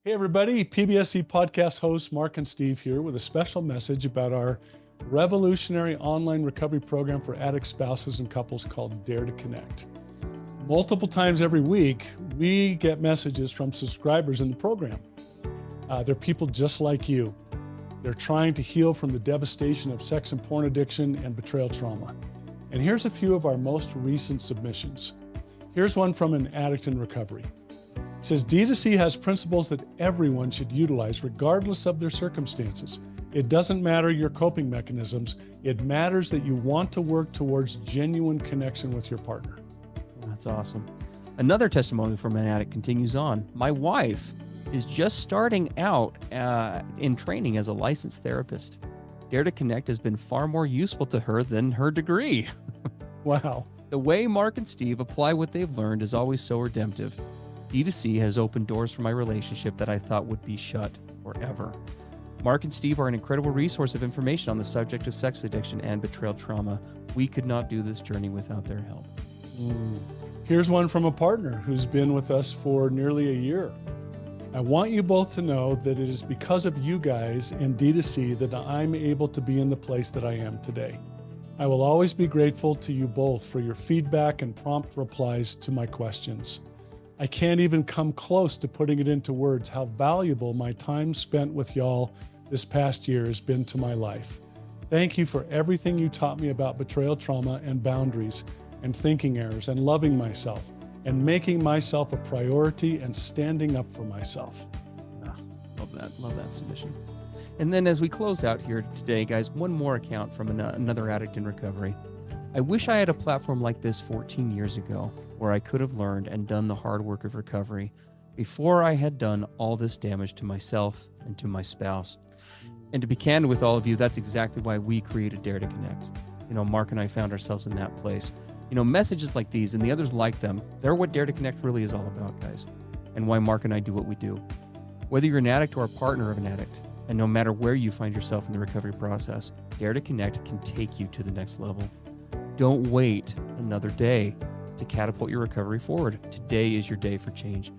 Hey, everybody. PBSE podcast hosts Mark and Steve here with a special message about our revolutionary online recovery program for addict spouses and couples called Dare to Connect. Multiple times every week, we get messages from subscribers in the program. They're people just like you. They're trying to heal from the devastation of sex and porn addiction and betrayal trauma. And here's a few of our most recent submissions. Here's one from an addict in recovery. It says, D2C has principles that everyone should utilize regardless of their circumstances. It doesn't matter your coping mechanisms. It matters that you want to work towards genuine connection with your partner. That's awesome. Another testimony from an addict continues on. My wife is just starting out in training as a licensed therapist. Dare to Connect has been far more useful to her than her degree. Wow. The way Mark and Steve apply what they've learned is always so redemptive. D2C has opened doors for my relationship that I thought would be shut forever. Mark and Steve are an incredible resource of information on the subject of sex addiction and betrayal trauma. We could not do this journey without their help. Here's one from a partner who's been with us for nearly a year. I want you both to know that it is because of you guys and D2C that I'm able to be in the place that I am today. I will always be grateful to you both for your feedback and prompt replies to my questions. I can't even come close to putting it into words how valuable my time spent with y'all this past year has been to my life. Thank you for everything you taught me about betrayal trauma and boundaries and thinking errors and loving myself and making myself a priority and standing up for myself. Love that submission. And then as we close out here today, guys, one more account from another addict in recovery. I wish I had a platform like this 14 years ago where I could have learned and done the hard work of recovery before I had done all this damage to myself and to my spouse. And to be candid with all of you, that's exactly why we created Dare to Connect. Mark and I found ourselves in that place. Messages like these and the others like them, they're what Dare to Connect really is all about, guys, and why Mark and I do what we do. Whether you're an addict or a partner of an addict, and no matter where you find yourself in the recovery process, Dare to Connect can take you to the next level. Don't wait another day to catapult your recovery forward. Today is your day for change.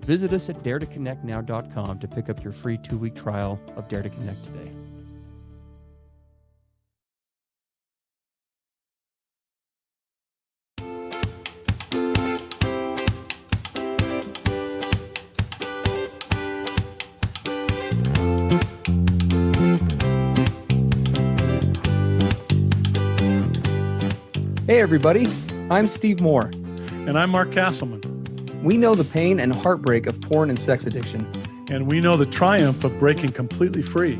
Visit us at daretoconnectnow.com to pick up your free 2-week trial of Dare to Connect today. Hey everybody, I'm Steve Moore. And I'm Mark Castleman. We know the pain and heartbreak of porn and sex addiction. And we know the triumph of breaking completely free.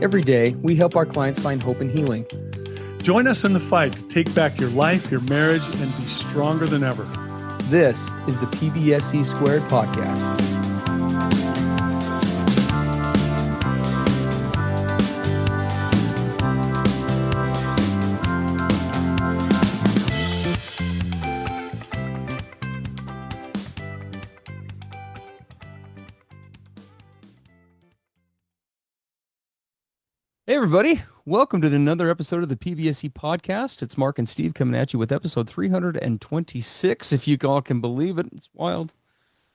Every day, we help our clients find hope and healing. Join us in the fight to take back your life, your marriage, and be stronger than ever. This is the PBSE Squared podcast. Hey everybody, welcome to another episode of the PBSE podcast. It's Mark and Steve coming at you with episode 326, if you all can believe it. It's wild.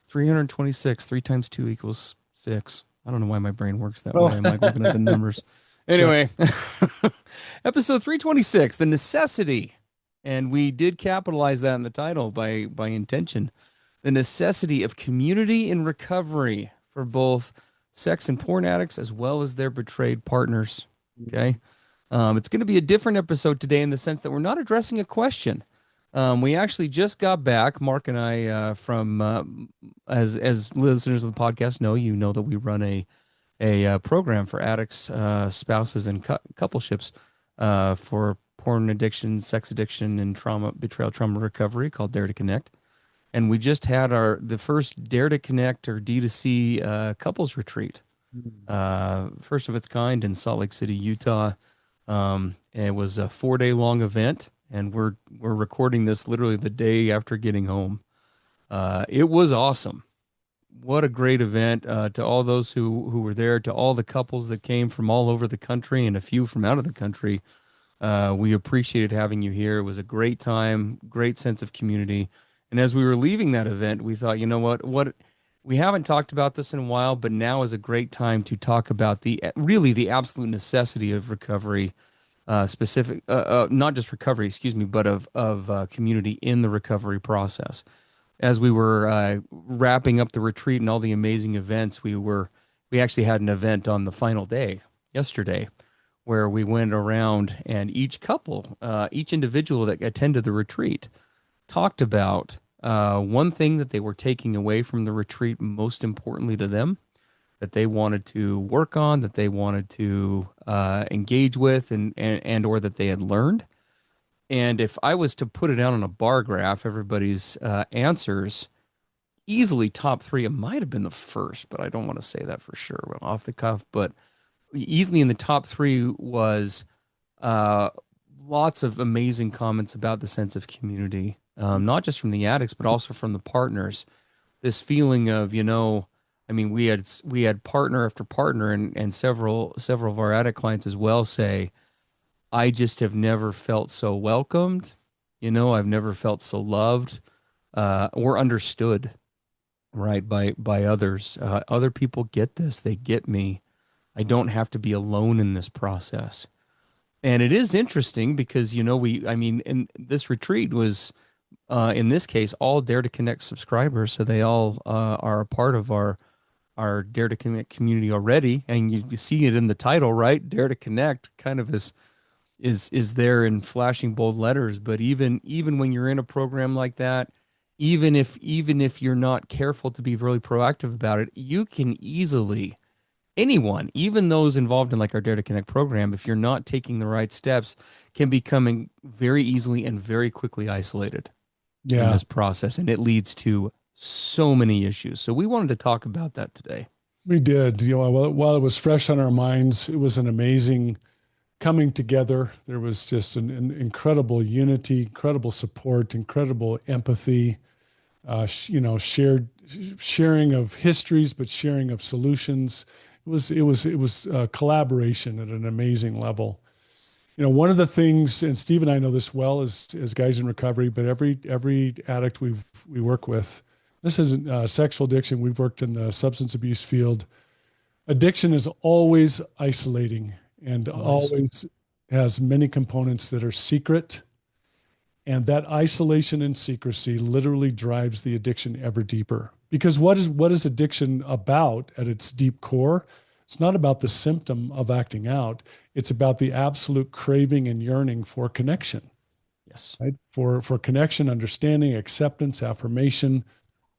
326, 3 times 2 equals 6. I don't know why my brain works that way. I'm like looking at the numbers. Anyway, episode 326, the necessity, and we did capitalize that in the title by intention, the necessity of community in recovery for both sex and porn addicts, as well as their betrayed partners. Okay. It's going to be a different episode today in the sense that we're not addressing a question. We actually just got back, Mark and I, from, as listeners of the podcast know, that we run a program for addicts, spouses, and coupleships for porn addiction, sex addiction, and betrayal trauma recovery called Dare to Connect. And we just had the first Dare to Connect or D2C couples retreat, first of its kind in Salt Lake City, Utah. It was a 4-day long event, and we're recording this literally the day after getting home. It was awesome. What a great event to all those who were there, to all the couples that came from all over the country and a few from out of the country. We appreciated having you here. It was a great time, great sense of community. And as we were leaving that event, we thought, you know what we haven't talked about this in a while, but now is a great time to talk about the really the absolute necessity of recovery, not just recovery, excuse me, but of community in the recovery process. As we were wrapping up the retreat and all the amazing events, we actually had an event on the final day yesterday, where we went around and each couple, each individual that attended the retreat, talked about one thing that they were taking away from the retreat, most importantly to them, that they wanted to work on, that they wanted to engage with, and or that they had learned. And if I was to put it out on a bar graph, everybody's answers, easily top three. It might have been the first, but I don't want to say that for sure off the cuff. But easily in the top three was uh, lots of amazing comments about the sense of community, not just from the addicts, but also from the partners. This feeling of, I mean, we had partner after partner, and several of our addict clients as well say, I just have never felt so welcomed. I've never felt so loved or understood, right, by others. Other people get this. They get me. I don't have to be alone in this process. And it is interesting because, I mean, and this retreat was, in this case, all Dare to Connect subscribers. So they all are a part of our Dare to Connect community already. And you see it in the title, right? Dare to Connect kind of is there in flashing bold letters. But even when you're in a program like that, even if you're not careful to be really proactive about it, you can easily, anyone, even those involved in like our Dare to Connect program, if you're not taking the right steps, can become very easily and very quickly isolated in Yeah, this process, and it leads to so many issues. So we wanted to talk about that today. we did. While it was fresh on our minds, it was an amazing coming together. There was just an incredible unity, incredible support, incredible empathy. Shared sharing of histories, but sharing of solutions. It was collaboration at an amazing level. One of the things, and Steve and I know this well as guys in recovery, but every addict we work with, this isn't sexual addiction. We've worked in the substance abuse field. Addiction is always isolating and Always. always has many components that are secret, and that isolation and secrecy literally drives the addiction ever deeper. Because what is addiction about at its deep core? It's not about the symptom of acting out. It's about the absolute craving and yearning for connection, Yes. right? For connection, understanding, acceptance, affirmation,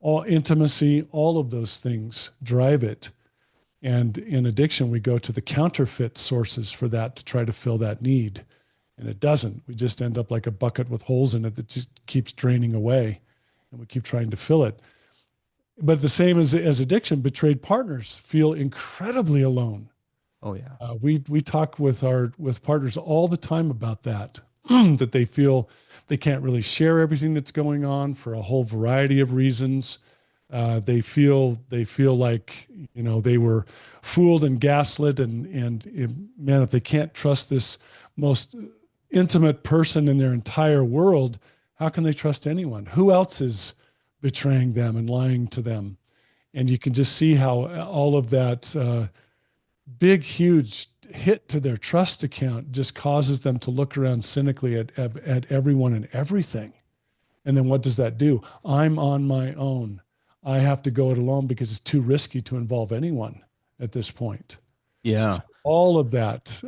all intimacy, all of those things drive it. And in addiction, we go to the counterfeit sources for that to try to fill that need. And it doesn't. We just end up like a bucket with holes in it that just keeps draining away, and we keep trying to fill it. But the same as addiction, betrayed partners feel incredibly alone. Oh yeah. We talk with partners all the time about that, that they feel they can't really share everything that's going on for a whole variety of reasons. They feel like they were fooled and gaslit, and man, if they can't trust this most intimate person in their entire world, how can they trust anyone? Who else is betraying them and lying to them? And you can just see how all of that big, huge hit to their trust account just causes them to look around cynically at everyone and everything. And then what does that do? I'm on my own. I have to go it alone because it's too risky to involve anyone at this point. Yeah. So all of that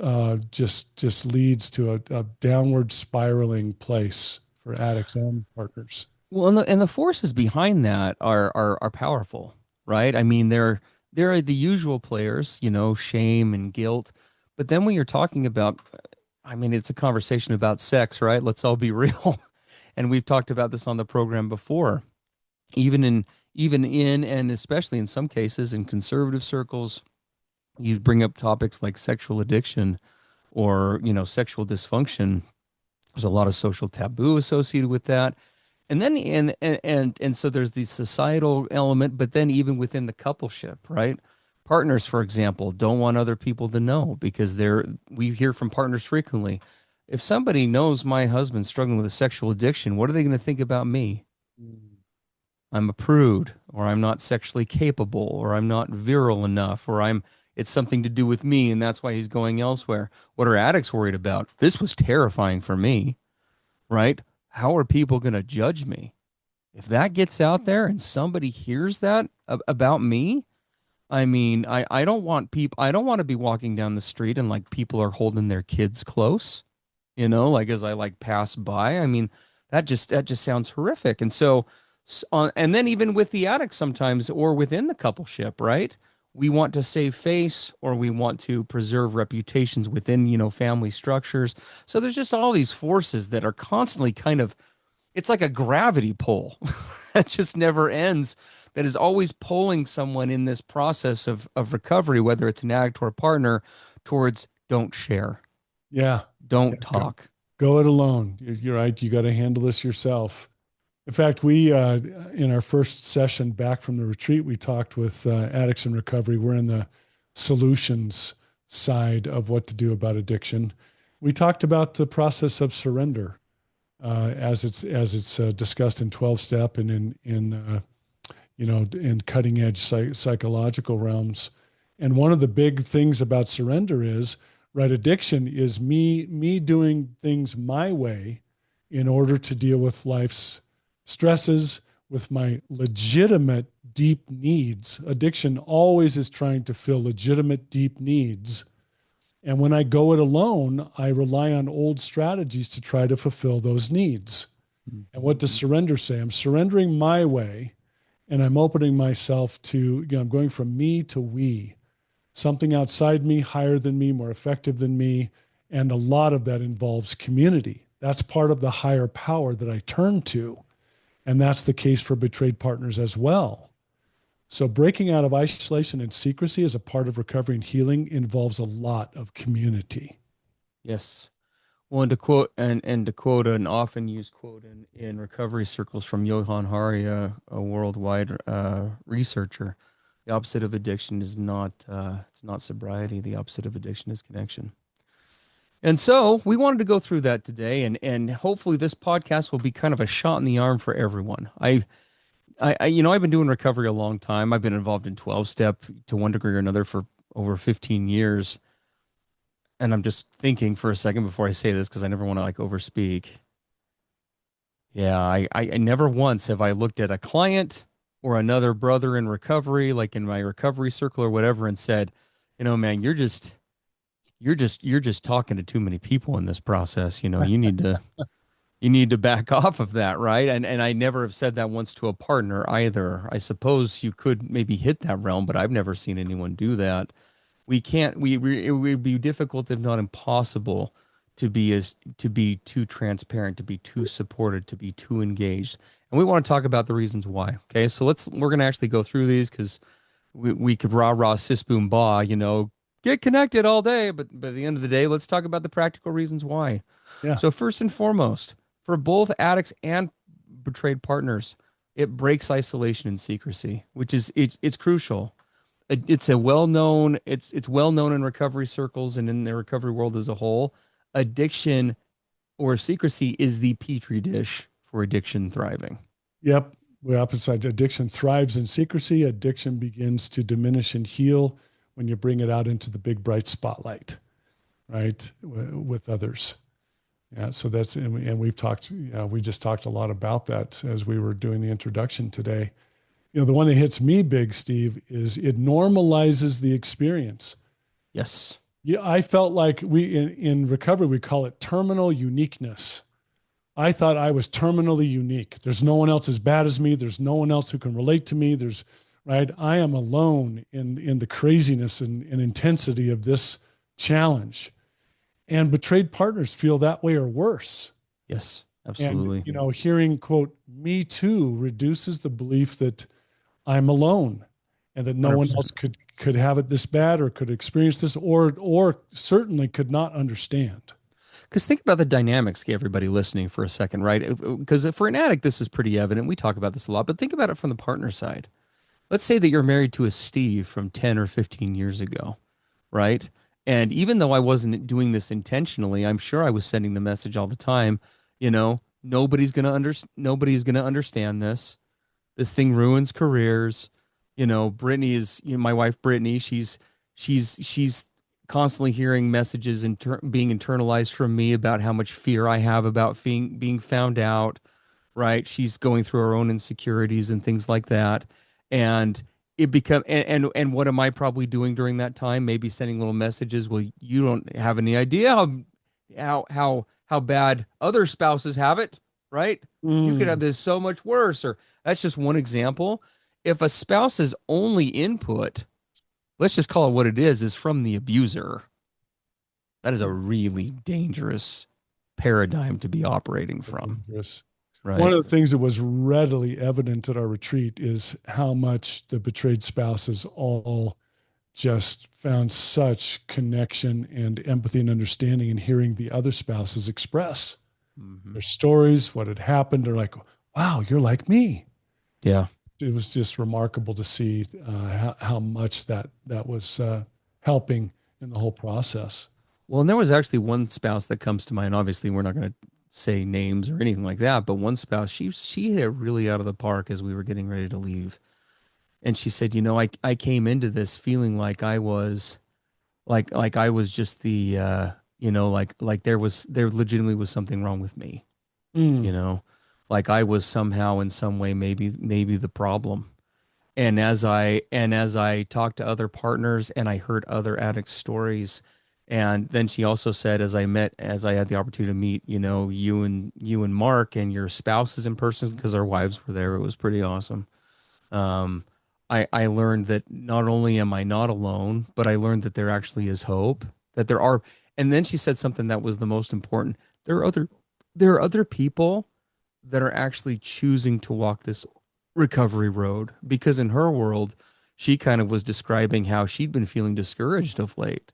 just leads to a downward spiraling place for addicts and partners. Well, and the forces behind that are powerful, right? I mean, they're the usual players, shame and guilt. But then when you're talking about, I mean, it's a conversation about sex, right? Let's all be real. And we've talked about this on the program before. Even in and especially in some cases in conservative circles, you bring up topics like sexual addiction or, sexual dysfunction. There's a lot of social taboo associated with that. And then and so there's the societal element, but then even within the coupleship, right? Partners, for example, don't want other people to know because we hear from partners frequently. If somebody knows my husband's struggling with a sexual addiction, what are they going to think about me? I'm a prude, or I'm not sexually capable, or I'm not virile enough, or it's something to do with me, and that's why he's going elsewhere. What are addicts worried about? This was terrifying for me, right? How are people going to judge me? If that gets out there and somebody hears that about me, I mean, I don't want people, I don't want to be walking down the street and like people are holding their kids close, like as I like pass by. I mean, that just sounds horrific. And so, and then even with the addict sometimes, or within the coupleship, right? We want to save face, or we want to preserve reputations within, family structures. So there's just all these forces that are constantly kind of, it's like a gravity pull that just never ends, that is always pulling someone in this process of recovery, whether it's an addict or a partner, towards don't share, Yeah. don't Yeah. talk. Go it alone. You're right. You got to handle this yourself. In fact, we, in our first session back from the retreat, we talked with addicts in recovery. We're in the solutions side of what to do about addiction. We talked about the process of surrender, as it's discussed in 12 step and in cutting edge psychological realms. And one of the big things about surrender is, right, addiction is me doing things my way in order to deal with life's stresses, with my legitimate deep needs. Addiction always is trying to fill legitimate deep needs. And when I go it alone, I rely on old strategies to try to fulfill those needs. And what does surrender say? I'm surrendering my way, and I'm opening myself to, I'm going from me to we, something outside me, higher than me, more effective than me. And a lot of that involves community. That's part of the higher power that I turn to. And that's the case for betrayed partners as well. So breaking out of isolation and secrecy as a part of recovery and healing involves a lot of community. Yes. Well, and to quote an often used quote in recovery circles from Johan Hari, a worldwide researcher, the opposite of addiction is not it's not sobriety. The opposite of addiction is connection. And so we wanted to go through that today, and hopefully this podcast will be kind of a shot in the arm for everyone. I've been doing recovery a long time. I've been involved in 12 step to one degree or another for over 15 years. And I'm just thinking for a second before I say this, because I never want to like overspeak. Yeah, I never once have I looked at a client or another brother in recovery, like in my recovery circle or whatever, and said, man, you're just talking to too many people in this process. You need to back off of that, right? And I never have said that once to a partner either. I suppose you could maybe hit that realm, but I've never seen anyone do that. We can't. It would be difficult, if not impossible, to be too transparent, to be too supported, to be too engaged. And we want to talk about the reasons why. Okay, so we're gonna actually go through these, because we could rah sis boom bah, get connected all day, but at the end of the day, let's talk about the practical reasons why. Yeah. So first and foremost, for both addicts and betrayed partners, it breaks isolation and secrecy, which is it's crucial. It's well known in recovery circles and in the recovery world as a whole. Addiction or secrecy is the petri dish for addiction thriving. Yep. We're opposite. Addiction thrives in secrecy. Addiction begins to diminish and heal when you bring it out into the big bright spotlight, right, with others. Yeah. So that's, and we've talked, we just talked a lot about that as we were doing the introduction today. The one that hits me big, Steve, is it normalizes the experience. Yes. Yeah, I felt like in recovery, we call it terminal uniqueness. I thought I was terminally unique. There's no one else as bad as me. There's no one else who can relate to me. Right? I am alone in the craziness and intensity of this challenge. And betrayed partners feel that way or worse. Yes, absolutely. And, hearing, quote, me too reduces the belief that I'm alone and that no 100%. One else could have it this bad or could experience this or certainly could not understand. Because think about the dynamics, everybody listening for a second, right? Because for an addict, this is pretty evident. We talk about this a lot, but think about it from the partner side. Let's say that you're married to a Steve from 10 or 15 years ago, right? And even though I wasn't doing this intentionally, I'm sure I was sending the message all the time, nobody's going to understand this. This thing ruins careers. Brittany is, my wife, Brittany, she's constantly hearing messages and being internalized from me about how much fear I have about being found out, right? She's going through her own insecurities and things like that. And it become and what am I probably doing during that time? Maybe sending little messages. Well, you don't have any idea how bad other spouses have it, right? You could have Mm. this so much worse. Or that's just one example. If a spouse's only input, let's just call it what it is from the abuser, that is a really dangerous paradigm to be operating from, Dangerous. One right? of the things that was readily evident at our retreat is how much the betrayed spouses all just found such connection and empathy and understanding in hearing the other spouses express Mm-hmm. their stories, what had happened. They're like, wow, you're like me. Yeah. It was just remarkable to see how much that was helping in the whole process. Well, and there was actually one spouse that comes to mind. Obviously, we're not going to say names or anything like that, but one spouse, she hit it really out of the park as we were getting ready to leave. And she said, I came into this feeling like I was like I was just the like there legitimately was something wrong with me, you Mm. know, like I was somehow in some way maybe the problem. And as I talked to other partners and I heard other addicts' stories, and then she also said, as I had the opportunity to meet, you and Mark and your spouses in person because our wives were there. It was pretty awesome. Um, I learned that not only am I not alone, but I learned that there actually is hope, that there are. And then she said something that was the most important. There are other people that are actually choosing to walk this recovery road, because in her world, she kind of was describing how she'd been feeling discouraged of late.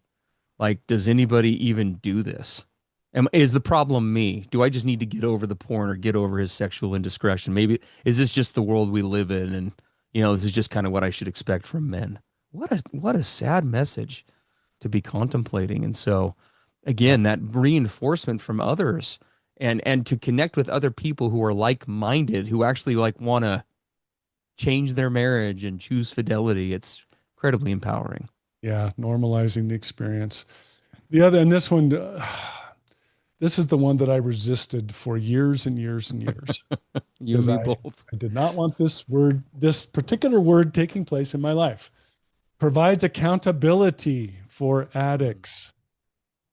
Like, does anybody even do this? Is the problem me? Do I just need to get over the porn or get over his sexual indiscretion? Maybe is this just the world we live in, and this is just kind of what I should expect from men. What a sad message to be contemplating. And so, Yeah. again, that reinforcement from others, and to connect with other people who are like-minded, who actually like want to change their marriage and choose fidelity. It's incredibly empowering. Yeah, normalizing the experience. The other, and this one, this is the one that I resisted for years and years and years You and because me I, both. I did not want this particular word taking place in my life. Provides accountability for addicts,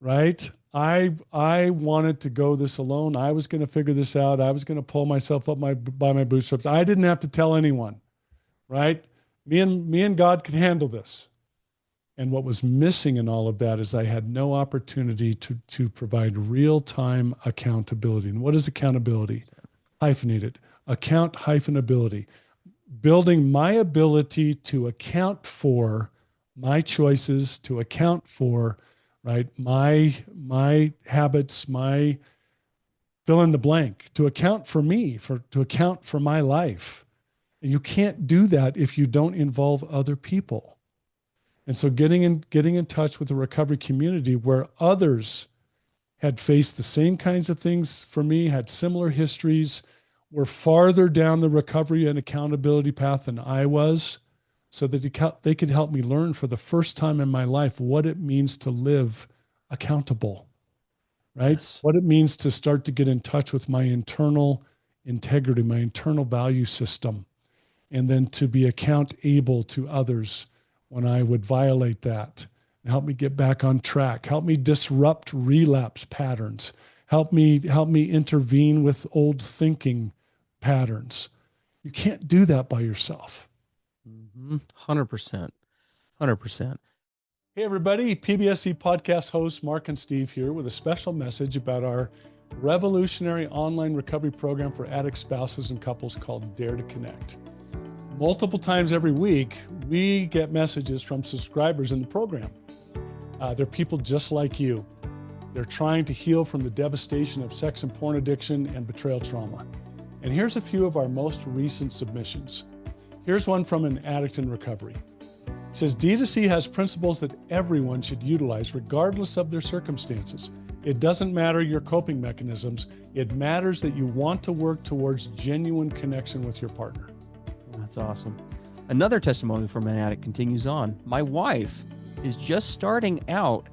right? I wanted to go this alone. I was going to figure this out. I was going to pull myself up by my bootstraps. I didn't have to tell anyone, right? Me and God could handle this. And what was missing in all of that is I had no opportunity to provide real-time accountability. And what is accountability? Hyphenated. Account hyphen ability. Building my ability to account for my choices, to account for, right, my habits, my fill in the blank, to account for me, to account for my life. And you can't do that if you don't involve other people. And so getting in touch with the recovery community where others had faced the same kinds of things for me, had similar histories, were farther down the recovery and accountability path than I was, so that they could help me learn for the first time in my life what it means to live accountable, right? Yes. What it means to start to get in touch with my internal integrity, my internal value system, and then to be account able to others when I would violate that. Help me get back on track. Help me disrupt relapse patterns. Help me intervene with old thinking patterns. You can't do that by yourself. 100%. 100%. Hey everybody, PBSE podcast hosts Mark and Steve here with a special message about our revolutionary online recovery program for addict spouses and couples called Dare to Connect. Multiple times every week, we get messages from subscribers in the program. They're people just like you. They're trying to heal from the devastation of sex and porn addiction and betrayal trauma. And here's a few of our most recent submissions. Here's one from an addict in recovery. It says, D2C has principles that everyone should utilize regardless of their circumstances. It doesn't matter your coping mechanisms. It matters that you want to work towards genuine connection with your partner. That's awesome. Another testimony from an addict continues on. My wife is just starting out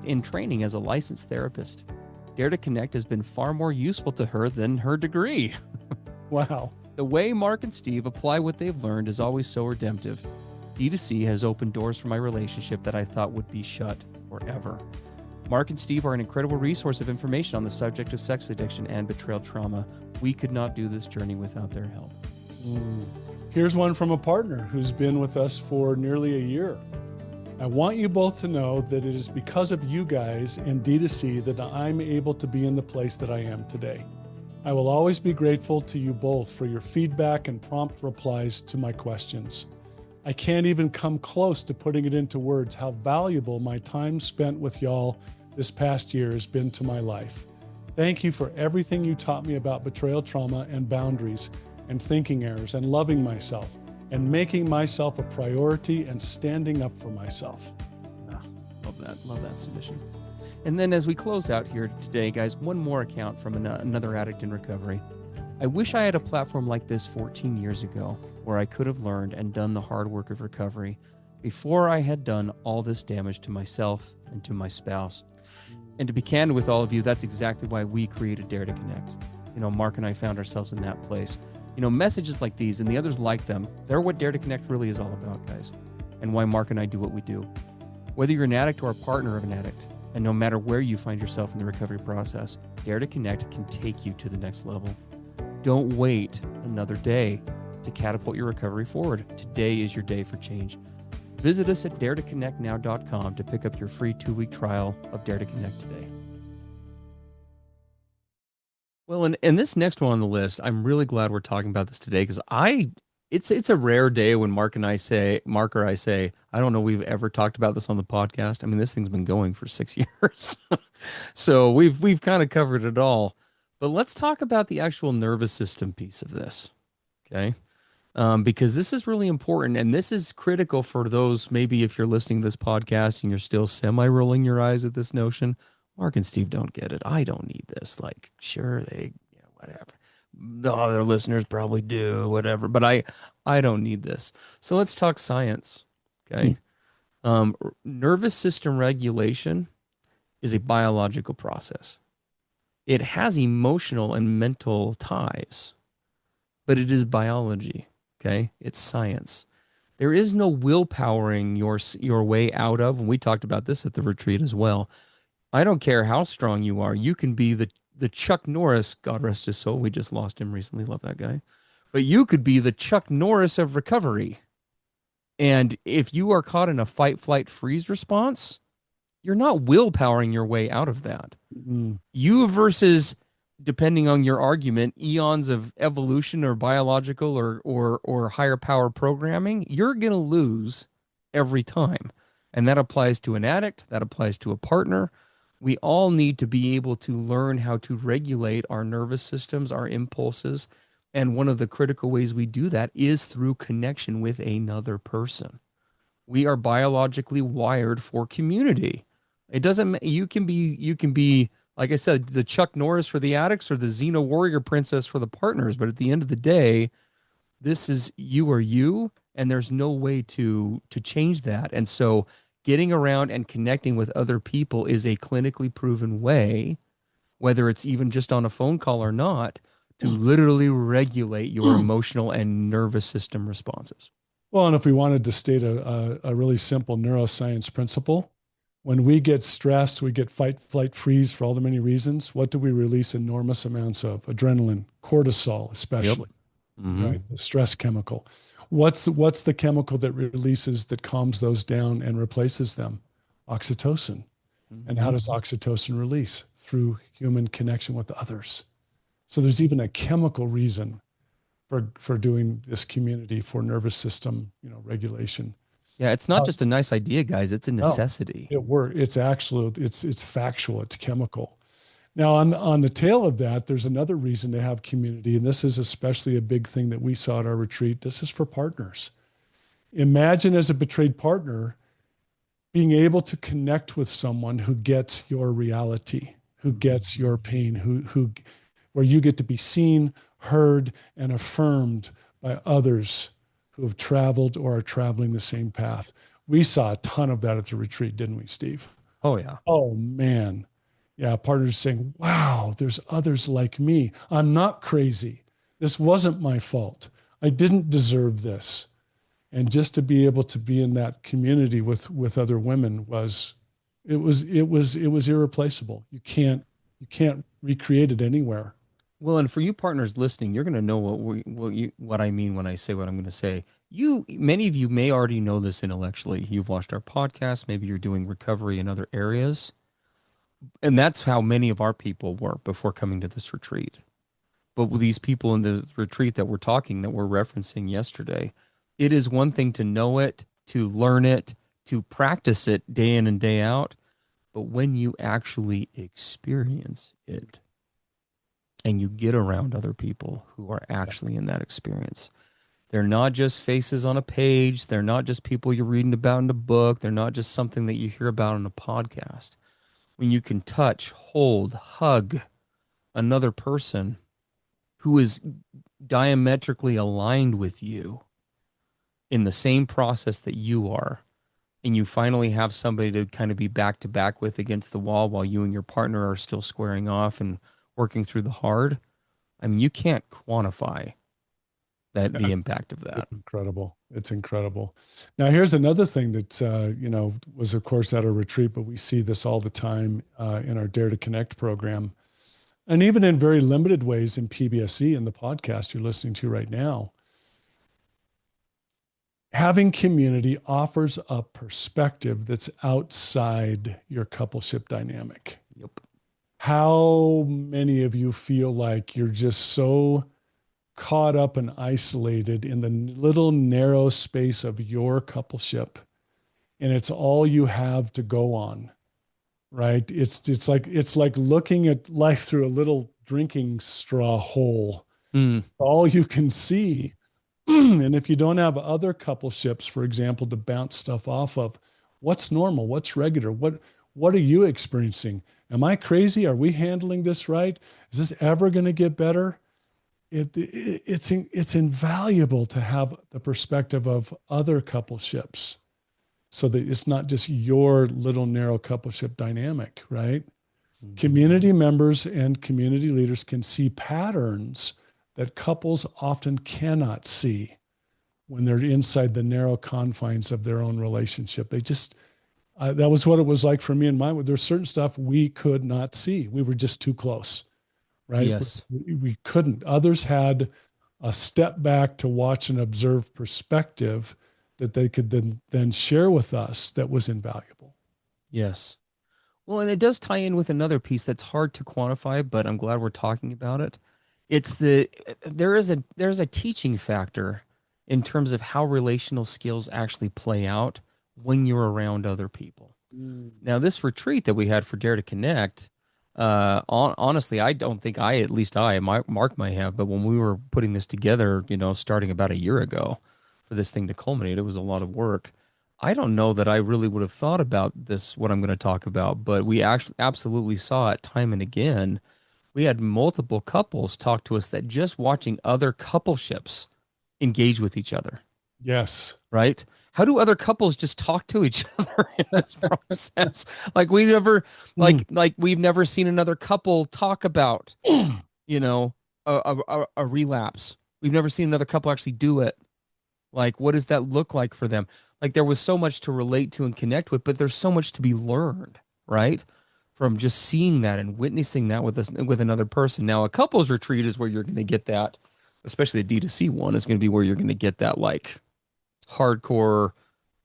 in training as a licensed therapist. Dare to Connect has been far more useful to her than her degree. Wow. The way Mark and Steve apply what they've learned is always so redemptive. D2C has opened doors for my relationship that I thought would be shut forever. Mark and Steve are an incredible resource of information on the subject of sex addiction and betrayal trauma. We could not do this journey without their help. Here's one from a partner who's been with us for nearly a year. I want you both to know that it is because of you guys and D2C that I'm able to be in the place that I am today. I will always be grateful to you both for your feedback and prompt replies to my questions. I can't even come close to putting it into words how valuable my time spent with y'all this past year has been to my life. Thank you for everything you taught me about betrayal trauma and boundaries and thinking errors and loving myself and making myself a priority and standing up for myself. Love that. Love that submission. And then as we close out here today, guys, one more account from another addict in recovery. I wish I had a platform like this 14 years ago where I could have learned and done the hard work of recovery before I had done all this damage to myself and to my spouse. And to be candid with all of you, that's exactly why we created Dare to Connect. You know, Mark and I found ourselves in that place. You know, messages like these and the others like them, they're what Dare to Connect really is all about, guys, and why Mark and I do what we do. Whether you're an addict or a partner of an addict, and no matter where you find yourself in the recovery process, Dare to Connect can take you to the next level. Don't wait another day to catapult your recovery forward. Today is your day for change. Visit us at daretoconnectnow.com to pick up your free 2-week trial of Dare to Connect today. Well, and this next one on the list, I'm really glad we're talking about this today because it's a rare day when Mark or I say, I don't know we've ever talked about this on the podcast. I mean, this thing's been going for 6 years. So we've kind of covered it all. But let's talk about the actual nervous system piece of this. Okay. Because this is really important and this is critical for those, maybe if you're listening to this podcast and you're still semi-rolling your eyes at this notion. Mark and Steve don't get it. I don't need this. Like, sure, whatever. The other listeners probably do, whatever. But I don't need this. So let's talk science. Okay. Nervous system regulation is a biological process. It has emotional and mental ties, but it is biology. Okay. It's science. There is no willpowering your way out of, and we talked about this at the retreat as well. I don't care how strong you are. You can be the Chuck Norris, God rest his soul. We just lost him recently. Love that guy. But you could be the Chuck Norris of recovery. And if you are caught in a fight, flight, freeze response, you're not willpowering your way out of that. Mm-hmm. You versus, depending on your argument, eons of evolution or biological or higher power programming, you're going to lose every time. And that applies to an addict. That applies to a partner. We all need to be able to learn how to regulate our nervous systems, our impulses. And one of the critical ways we do that is through connection with another person. We are biologically wired for community. It doesn't, you can be, like I said, the Chuck Norris for the addicts or the Xena warrior princess for the partners. But at the end of the day, this is you or you, and there's no way to change that. And so getting around and connecting with other people is a clinically proven way, whether it's even just on a phone call or not, to literally regulate your emotional and nervous system responses. Well, and if we wanted to state a really simple neuroscience principle, when we get stressed, we get fight, flight, freeze for all the many reasons. What do we release enormous amounts of? Adrenaline, cortisol, especially, right? The stress chemical. What's the chemical that releases, that calms those down and replaces them? Oxytocin. And how does oxytocin release? Through human connection with others. So there's even a chemical reason for doing this community for nervous system, regulation. Yeah, it's not just a nice idea, guys. It's a necessity. It's actual. It's factual. It's chemical. Now, on the tail of that, there's another reason to have community, and this is especially a big thing that we saw at our retreat. This is for partners. Imagine as a betrayed partner being able to connect with someone who gets your reality, who gets your pain, where you get to be seen, heard, and affirmed by others who have traveled or are traveling the same path. We saw a ton of that at the retreat, didn't we, Steve? Oh yeah. Oh man. Yeah, partners saying, wow, there's others like me. I'm not crazy. This wasn't my fault. I didn't deserve this. And just to be able to be in that community with other women was irreplaceable. You can't recreate it anywhere. Well, and for you partners listening, you're going to know what I mean when I say what I'm going to say. Many of you may already know this intellectually. You've watched our podcast. Maybe you're doing recovery in other areas. And that's how many of our people were before coming to this retreat. But with these people in the retreat that we're referencing yesterday, it is one thing to know it, to learn it, to practice it day in and day out. But when you actually experience it and you get around other people who are actually in that experience, they're not just faces on a page. They're not just people you're reading about in a book. They're not just something that you hear about on a podcast. When you can touch, hold, hug another person who is diametrically aligned with you in the same process that you are, and you finally have somebody to kind of be back to back with against the wall while you and your partner are still squaring off and working through the hard, I mean, you can't quantify the impact of that. It's incredible. It's incredible. Now, here's another thing that, was of course at our retreat, but we see this all the time in our Dare to Connect program. And even in very limited ways in PBSE, in the podcast you're listening to right now. Having community offers a perspective that's outside your coupleship dynamic. Yep. How many of you feel like you're just so caught up and isolated in the little narrow space of your coupleship, and it's all you have to go on, right? It's like looking at life through a little drinking straw hole. All you can see. And if you don't have other coupleships, for example, to bounce stuff off of, what's normal? What's regular? What are you experiencing? Am I crazy? Are we handling this right? Is this ever going to get better? It's invaluable to have the perspective of other coupleships, so that it's not just your little narrow coupleship dynamic, right? Mm-hmm. Community members and community leaders can see patterns that couples often cannot see when they're inside the narrow confines of their own relationship. They just, that was what it was like for me and mine. There's certain stuff we could not see. We were just too close, right? Yes. We couldn't. Others had a step back to watch and observe perspective that they could then share with us that was invaluable. Yes. Well, and it does tie in with another piece that's hard to quantify, but I'm glad we're talking about it. There's a teaching factor in terms of how relational skills actually play out when you're around other people. Now, this retreat that we had for Dare to Connect, honestly, I don't think Mark might have, but when we were putting this together, starting about a year ago for this thing to culminate, it was a lot of work. I don't know that I really would have thought about this, what I'm going to talk about, but we actually absolutely saw it time and again. We had multiple couples talk to us that just watching other coupleships engage with each other. Yes. Right? How do other couples just talk to each other in this process? Like we've never seen another couple talk about, a relapse. We've never seen another couple actually do it. Like, what does that look like for them? Like, there was so much to relate to and connect with, but there's so much to be learned, right? From just seeing that and witnessing that with another person. Now, a couples retreat is where you're going to get that, especially the D2C one is going to be where you're going to get that like hardcore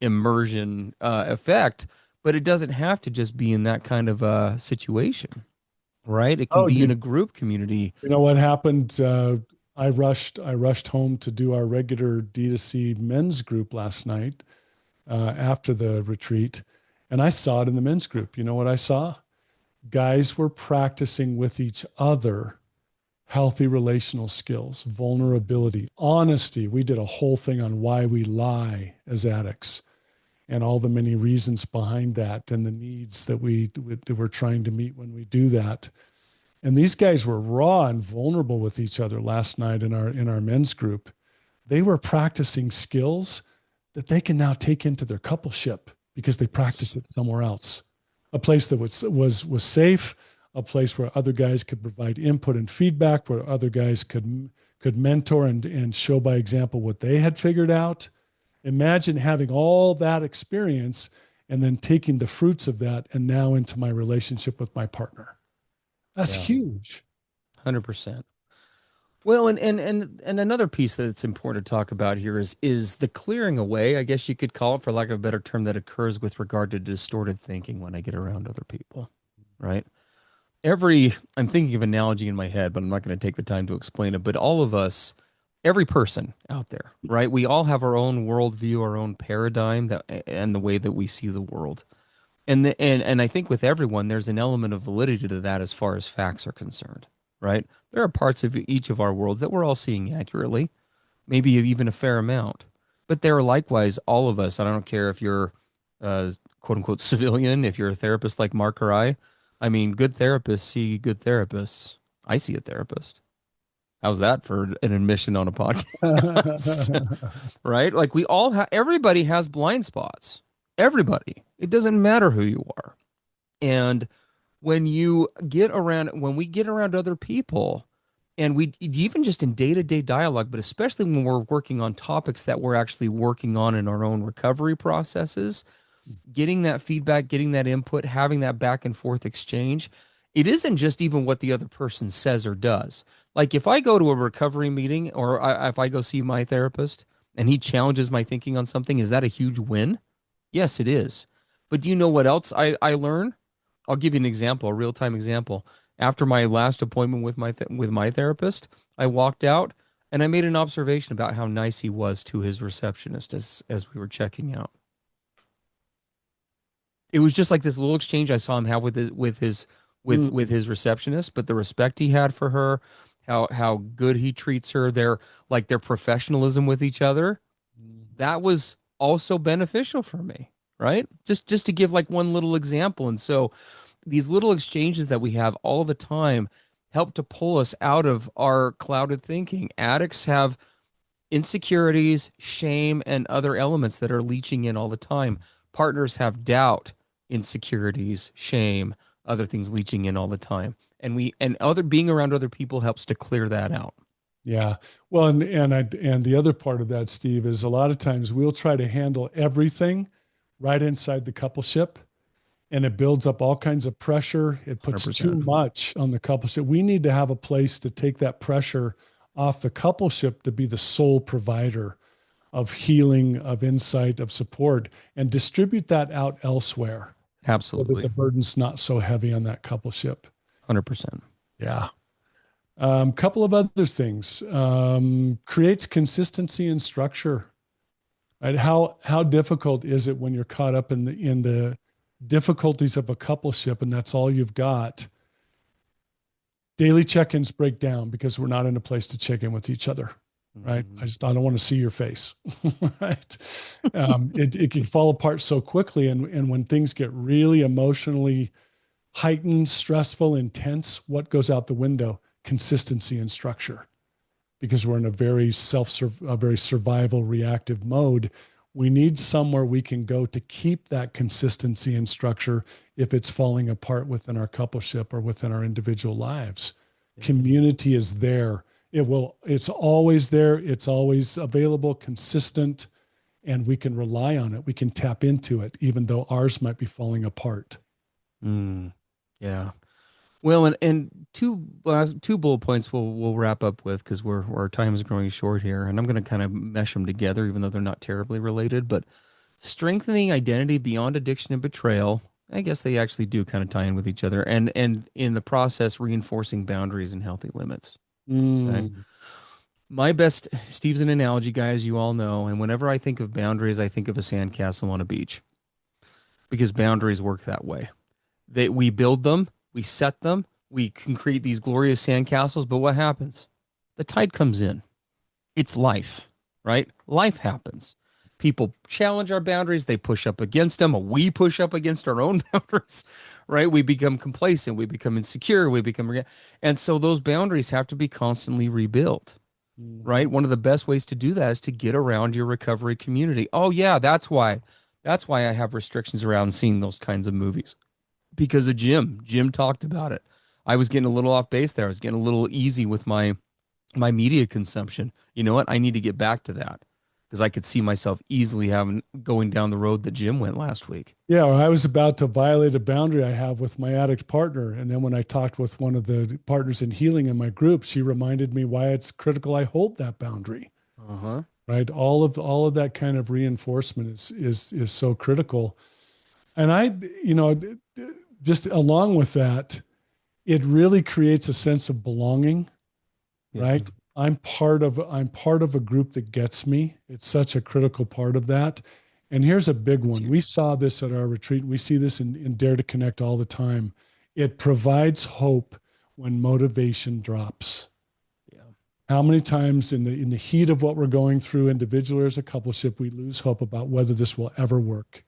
immersion effect, but it doesn't have to just be in that kind of a situation, right? It can be in a group community. You know what happened? I rushed home to do our regular D2C men's group last night after the retreat, and I saw it in the men's group. You know what I saw? Guys were practicing with each other healthy relational skills, vulnerability, honesty. We did a whole thing on why we lie as addicts and all the many reasons behind that and the needs that we're trying to meet when we do that. And these guys were raw and vulnerable with each other last night in our men's group. they were practicing skills that they can now take into their coupleship because they practiced it somewhere else. A place that was safe, a place where other guys could provide input and feedback, where other guys could mentor and show by example what they had figured out. Imagine having all that experience and then taking the fruits of that and now into my relationship with my partner. That's huge. 100%. Well, and another piece that's important to talk about here is the clearing away, I guess you could call it, for lack of a better term, that occurs with regard to distorted thinking when I get around other people, right? I'm thinking of an analogy in my head, but I'm not going to take the time to explain it. But all of us, every person out there, right? We all have our own worldview, our own paradigm and the way that we see the world. And I think with everyone, there's an element of validity to that as far as facts are concerned, right? There are parts of each of our worlds that we're all seeing accurately, maybe even a fair amount. But there are likewise all of us. I don't care if you're a quote unquote civilian, if you're a therapist like Mark or I. I mean, good therapists see good therapists. I see a therapist. How's that for an admission on a podcast? Right? Like we all have, everybody has blind spots. Everybody. It doesn't matter who you are. And when we get around other people, and we even just in day-to-day dialogue, but especially when we're working on topics that we're actually working on in our own recovery processes, getting that feedback, getting that input, having that back and forth exchange, it isn't just even what the other person says or does. Like if I go to a recovery meeting or if I go see my therapist and he challenges my thinking on something, is that a huge win? Yes, it is. But do you know what else I learn? I'll give you an example, a real-time example. After my last appointment with my therapist, I walked out and I made an observation about how nice he was to his receptionist as we were checking out. It was just like this little exchange I saw him have with his receptionist, but the respect he had for her, how good he treats her, their professionalism with each other, that was also beneficial for me, right? Just to give like one little example. And so these little exchanges that we have all the time help to pull us out of our clouded thinking. Addicts have insecurities, shame, and other elements that are leaching in all the time. Partners have doubt, insecurities, shame, other things leaching in all the time. And being around other people helps to clear that out. Yeah. Well, and the other part of that, Steve, is a lot of times we'll try to handle everything right inside the coupleship, and it builds up all kinds of pressure. It puts 100%. too much on the coupleship. We need to have a place to take that pressure off the coupleship to be the sole provider of healing, of insight, of support, and distribute that out elsewhere. Absolutely. So that the burden's not so heavy on that coupleship. 100%. Yeah. Couple of other things. Creates consistency and structure. Right? How difficult is it when you're caught up in the difficulties of a coupleship and that's all you've got? Daily check-ins break down because we're not in a place to check in with each other. Right? I don't want to see your face. Right? It can fall apart so quickly, and when things get really emotionally heightened, stressful, intense, what goes out the window? Consistency and structure, because we're in a very survival reactive mode. We need somewhere we can go to keep that consistency and structure if it's falling apart within our coupleship or within our individual lives. Community is there. It's always there. It's always available, consistent, and we can rely on it. We can tap into it, even though ours might be falling apart. Yeah. Well, and two bullet points we'll wrap up with, because our time is growing short here, and I'm going to kind of mesh them together, even though they're not terribly related. But strengthening identity beyond addiction and betrayal, I guess they actually do kind of tie in with each other, and in the process, reinforcing boundaries and healthy limits. Okay? Steve's an analogy guy, as you all know, and whenever I think of boundaries, I think of a sandcastle on a beach, because boundaries work that way. We build them. We set them, we can create these glorious sandcastles, but what happens? The tide comes in. It's life, right? Life happens. People challenge our boundaries. They push up against them. We push up against our own boundaries, right? We become complacent. We become insecure. And so those boundaries have to be constantly rebuilt. Mhm. right? One of the best ways to do that is to get around your recovery community. Oh yeah, that's why. That's why I have restrictions around seeing those kinds of movies because of Jim. Jim talked about it. I was getting a little off base there. I was getting a little easy with my media consumption. You know what? I need to get back to that because I could see myself easily having going down the road that Jim went last week. Yeah, or I was about to violate a boundary I have with my addict partner. And then when I talked with one of the partners in healing in my group, she reminded me why it's critical I hold that boundary. Uh-huh. Right. All of that kind of reinforcement is so critical. And just along with that, it really creates a sense of belonging, Yeah. right? I'm part of a group that gets me. It's such a critical part of that. And here's a big That's one. We huge. saw this at our retreat. We see this in Dare to Connect all the time. It provides hope when motivation drops. Yeah. How many times in the heat of what we're going through, individually or as a coupleship, we lose hope about whether this will ever work?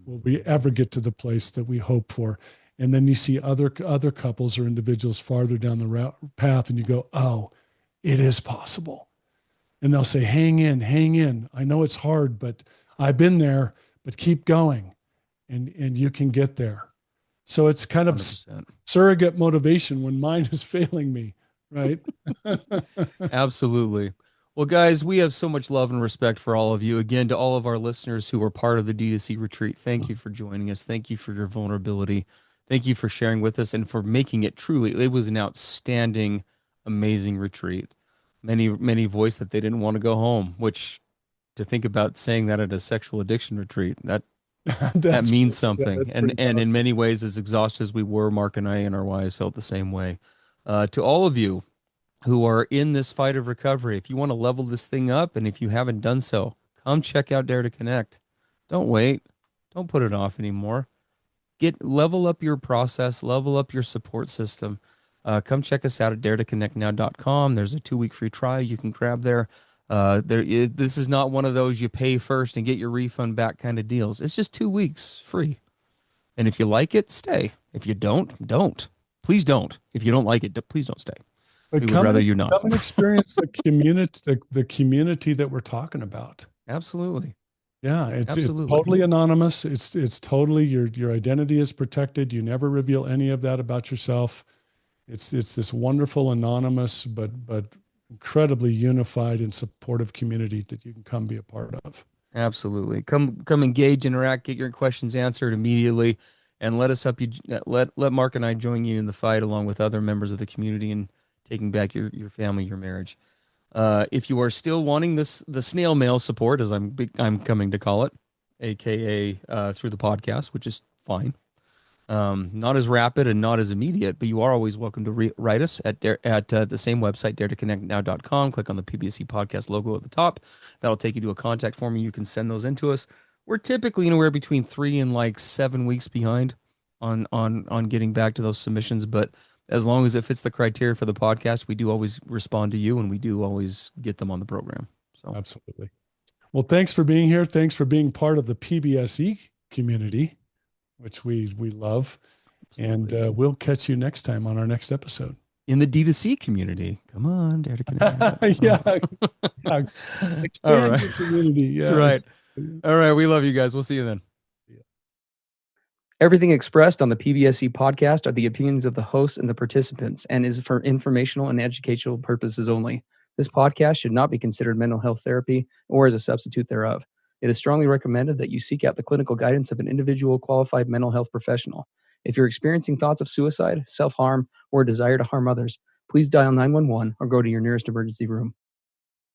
Will we ever get to the place that we hope for? And then you see other couples or individuals farther down the path, and you go, "Oh, it is possible." And they'll say, "Hang in, hang in. I know it's hard, but I've been there. But keep going, and you can get there." So it's kind of 100%. surrogate motivation when mine is failing me, right? Absolutely. Well, guys, we have so much love and respect for all of you. Again, to all of our listeners who were part of the D2C retreat, thank you for joining us. Thank you for your vulnerability. Thank you for sharing with us and for making it truly. It was an outstanding, amazing retreat. Many voiced that they didn't want to go home, which to think about saying that at a sexual addiction retreat, that That's means something. that's And pretty and in powerful. many ways, as exhausted as we were, Mark and I and our wives felt the same way. To all of you who are in this fight of recovery. If you want to level this thing up, and if you haven't done so, come check out Dare to Connect. Don't wait. Don't put it off anymore. Level up your process, level up your support system. Come check us out at daretoconnectnow.com. There's a 2-week free trial you can grab there. This is not one of those you pay first and get your refund back kind of deals. It's just 2 weeks free. And if you like it, stay. If you don't. Please don't. If you don't like it, please don't stay. But We would rather you not. come and experience the community that we're talking about. Absolutely. Yeah, it's Absolutely. totally anonymous. It's totally your identity is protected. You never reveal any of that about yourself. It's this wonderful anonymous but incredibly unified and supportive community that you can come be a part of. Absolutely. Come engage, interact, get your questions answered immediately, and let us help you let Mark and I join you in the fight along with other members of the community in taking back your family, your marriage. If you are still wanting the snail mail support, as I'm coming to call it, aka through the podcast, which is fine. Not as rapid and not as immediate, but you are always welcome to write us at the same website, daretoconnectnow.com. Click on the PBSC podcast logo at the top. That'll take you to a contact form, and you can send those into us. We're typically anywhere between 3 and like 7 weeks behind on getting back to those submissions, but as long as it fits the criteria for the podcast, we do always respond to you, and we do always get them on the program. So Absolutely. Well, thanks for being here. Thanks for being part of the PBSE community, which we love. And absolutely. we'll catch you next time on our next episode. In the D2C community, come on, dare to connect now. Yeah, yeah. All Expand right. your community. That's Yeah. right. All right. We love you guys. We'll see you then. Everything expressed on the PBSC podcast are the opinions of the hosts and the participants and is for informational and educational purposes only. This podcast should not be considered mental health therapy or as a substitute thereof. It is strongly recommended that you seek out the clinical guidance of an individual qualified mental health professional. If you're experiencing thoughts of suicide, self-harm, or a desire to harm others, please dial 911 or go to your nearest emergency room.